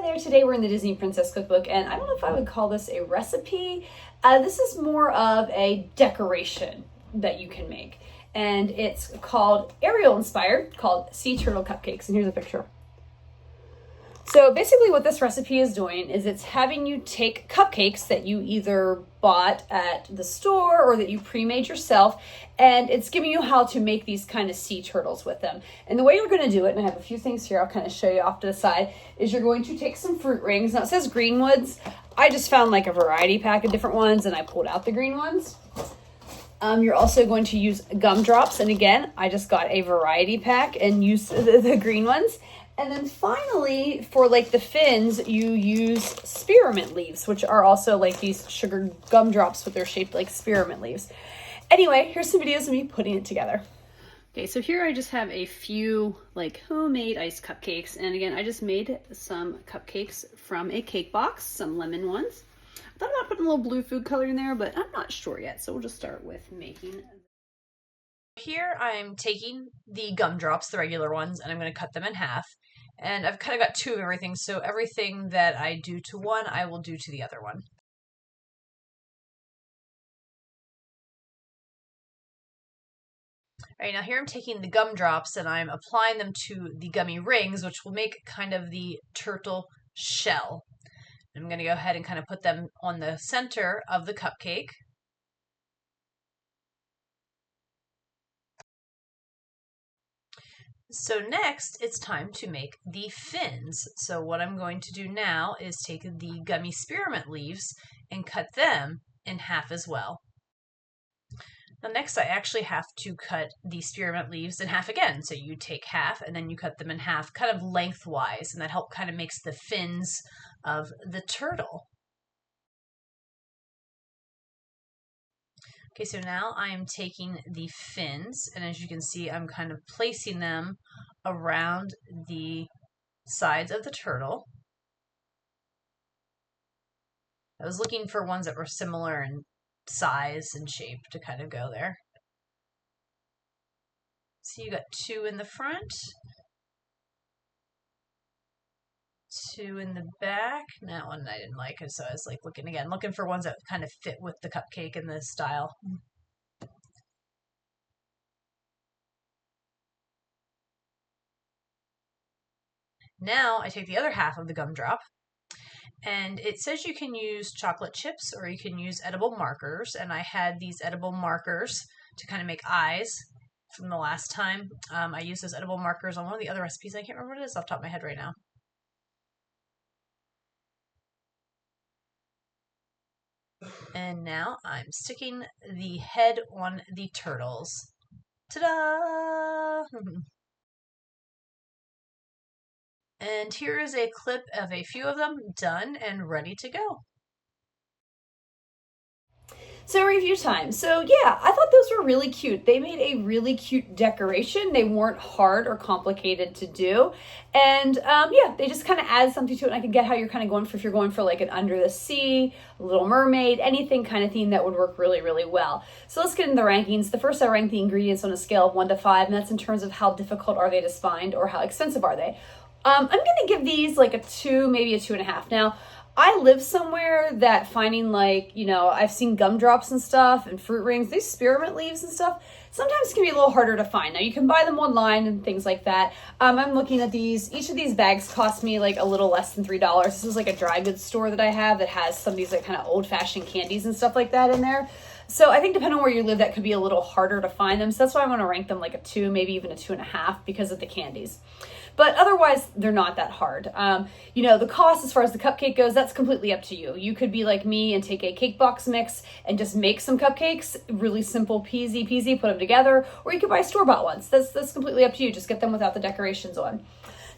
there, today we're in the Disney Princess Cookbook, and I don't know if I would call this a recipe. This is more of a decoration that you can make, and it's called Ariel inspired, called Sea Turtle Cupcakes, and here's a picture. So basically what this recipe is doing is it's having you take cupcakes that you either bought at the store or that you pre-made yourself, and it's giving you how to make these kind of sea turtles with them. And the way you're going to do it, and I have a few things here I'll kind of show you off to the side, is you're going to take some fruit rings. Now it says Greenwoods. I just found like a variety pack of different ones and I pulled out the green ones. You're also going to use gumdrops, and again, I just got a variety pack and used the green ones. And then finally, for like the fins, you use spearmint leaves, which are also like these sugar gumdrops, but they're shaped like spearmint leaves. Anyway, here's some videos of me putting it together. Okay, so here I just have a few like homemade iced cupcakes. And again, I just made some cupcakes from a cake box, some lemon ones. I thought about putting a little blue food color in there, but I'm not sure yet. So we'll just start with making. Here I'm taking the gumdrops, the regular ones, and I'm going to cut them in half. And I've kind of got two of everything, so everything that I do to one, I will do to the other one. Alright, now here I'm taking the gumdrops and I'm applying them to the gummy rings, which will make kind of the turtle shell. I'm going to go ahead and kind of put them on the center of the cupcake. So next, it's time to make the fins. So what I'm going to do now is take the gummy spearmint leaves and cut them in half as well. Now next, I actually have to cut the spearmint leaves in half again. So you take half and then you cut them in half kind of lengthwise, and that kind of makes the fins of the turtle. Okay, so now I am taking the fins, and as you can see, I'm kind of placing them around the sides of the turtle. I was looking for ones that were similar in size and shape to kind of go there. So you got two in the front, two in the back. That one I didn't like, so I was like looking for ones that kind of fit with the cupcake and the style. Now I take the other half of the gumdrop, and it says you can use chocolate chips or you can use edible markers, and I had these edible markers to kind of make eyes from the last time. I used those edible markers on one of the other recipes. I can't remember what it is off the top of my head right now. And now I'm sticking the head on the turtles. Ta-da! And here is a clip of a few of them done and ready to go. So review time. So yeah, I thought those were really cute. They made a really cute decoration. They weren't hard or complicated to do. And yeah, they just kind of add something to it. And I can get how you're kind of going for, if you're going for like an under the sea, Little Mermaid, anything kind of theme that would work really, really well. So let's get into the rankings. The first, I ranked the ingredients on a scale of 1 to 5, and that's in terms of how difficult are they to find or how expensive are they. I'm going to give these like a 2, maybe a 2.5. Now, I live somewhere that finding like, you know, I've seen gumdrops and stuff and fruit rings, these spearmint leaves and stuff, sometimes can be a little harder to find. Now you can buy them online and things like that. I'm looking at these, each of these bags cost me like a little less than $3. This is like a dry goods store that I have that has some of these like kind of old fashioned candies and stuff like that in there. So I think depending on where you live, that could be a little harder to find them. So that's why I'm going to rank them like a 2, maybe even a 2.5 because of the candies. But otherwise, they're not that hard. You know, the cost as far as the cupcake goes, that's completely up to you. You could be like me and take a cake box mix and just make some cupcakes, really simple, peasy, put them together, or you could buy store-bought ones. That's completely up to you. Just get them without the decorations on.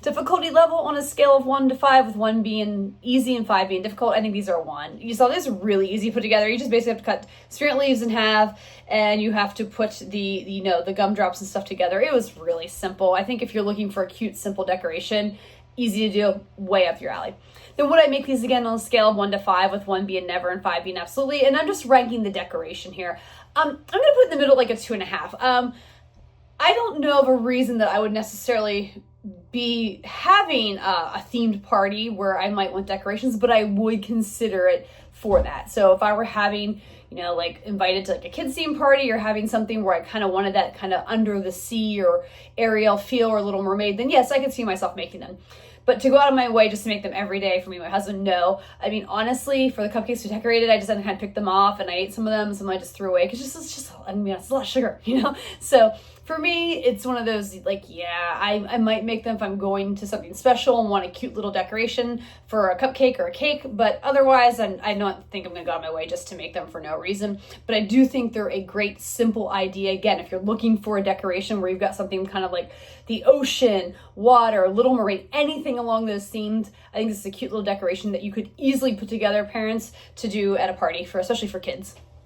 Difficulty level on a scale of 1 to 5, with 1 being easy and 5 being difficult, I think these are a 1. You saw this really easy put together. You just basically have to cut spearmint leaves in half, and you have to put the gumdrops and stuff together. It was really simple. I think if you're looking for a cute, simple decoration, easy to do, way up your alley. Then would I make these again on a scale of 1 to 5, with 1 being never and 5 being absolutely? And I'm just ranking the decoration here. I'm going to put in the middle like a 2.5. I don't know of a reason that I would necessarily be having a themed party where I might want decorations, but I would consider it for that. So if I were having, like invited to like a kids theme party, or having something where I kind of wanted that kind of under the sea or Ariel feel or Little Mermaid, then yes, I could see myself making them. But to go out of my way just to make them every day for me and my husband, no. I mean, honestly, for the cupcakes we decorated, I just had to kind of pick them off, and I ate some of them, some I just threw away, because it's a lot of sugar, So for me, it's one of those, like, yeah, I might make them if I'm going to something special and want a cute little decoration for a cupcake or a cake, but otherwise, I don't think I'm going to go out of my way just to make them for no reason. But I do think they're a great, simple idea. Again, if you're looking for a decoration where you've got something kind of like the ocean, water, Little Mermaid, anything along those themes, I think this is a cute little decoration that you could easily put together, parents, to do at a party, especially for kids.